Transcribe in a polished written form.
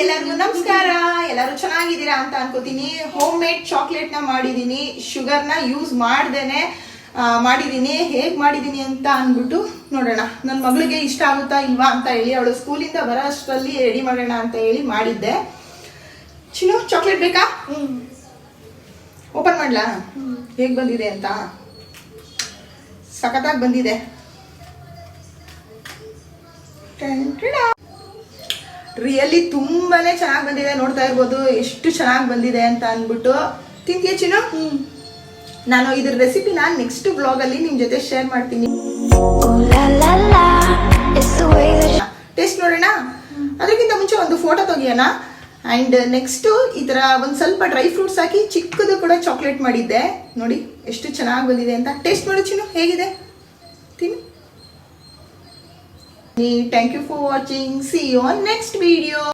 ಎಲ್ಲರಿಗೂ ನಮಸ್ಕಾರ. ಎಲ್ಲರೂ ಚೆನ್ನಾಗಿದ್ದೀರಾ ಅಂತ ಅನ್ಕೋತೀನಿ. ಹೋಮ್ ಮೇಡ್ ಚಾಕ್ಲೇಟ್ ನ ಮಾಡಿದೀನಿ, ಶುಗರ್ ನ ಯೂಸ್ ಮಾಡ್ದೇನೆ ಮಾಡಿದೀನಿ. ಹೇಗ್ ಮಾಡಿದೀನಿ ಅಂತ ಅಂದ್ಬಿಟ್ಟು ನೋಡೋಣ. ನನ್ನ ಮಗಳಿಗೆ ಇಷ್ಟ ಆಗುತ್ತಾ ಇಲ್ವಾ ಅಂತ ಹೇಳಿ, ಅವಳು ಸ್ಕೂಲಿಂದ ಬರೋ ಅಷ್ಟರಲ್ಲಿ ರೆಡಿ ಮಾಡೋಣ ಅಂತ ಹೇಳಿ ಮಾಡಿದ್ದೆ. ಚಿನ್ನು, ಚಾಕ್ಲೇಟ್ ಬೇಕಾ? ಓಪನ್ ಮಾಡ್ಲಾ ಹೇಗ್ ಬಂದಿದೆ ಅಂತ? ಸಖತ್ತಾಗಿ ಬಂದಿದೆ. ರಿಯಲಿ ತುಂಬಾನೇ ಚೆನ್ನಾಗಿ ಬಂದಿದೆ. ನೋಡ್ತಾ ಇರ್ಬೋದು ಎಷ್ಟು ಚೆನ್ನಾಗಿ ಬಂದಿದೆ ಅಂತ ಅಂದ್ಬಿಟ್ಟು. ತಿಂತೀಯ ಚಿನ್ನು? ನಾನು ಇದ್ರ ರೆಸಿಪಿನ ನೆಕ್ಸ್ಟ್ ಬ್ಲಾಗ್ ಅಲ್ಲಿ ನಿಮ್ ಜೊತೆ ಶೇರ್ ಮಾಡ್ತೀನಿ. ಟೇಸ್ಟ್ ನೋಡೋಣ. ಅದಕ್ಕಿಂತ ಮುಂಚೆ ಒಂದು ಫೋಟೋ ತೆಗಿಯೋಣ. ಅಂಡ್ ನೆಕ್ಸ್ಟ್ ಈ ತರ ಒಂದ್ ಸ್ವಲ್ಪ ಡ್ರೈ ಫ್ರೂಟ್ಸ್ ಹಾಕಿ ಚಿಕ್ಕದು ಕೂಡ ಚಾಕ್ಲೇಟ್ ಮಾಡಿದ್ದೆ. ನೋಡಿ ಎಷ್ಟು ಚೆನ್ನಾಗಿ ಬಂದಿದೆ ಅಂತ. ಟೇಸ್ಟ್ ಮಾಡು ಚಿನ್ನು, ಹೇಗಿದೆ ತಿನ್ನು. Thank you for watching. See you on next video.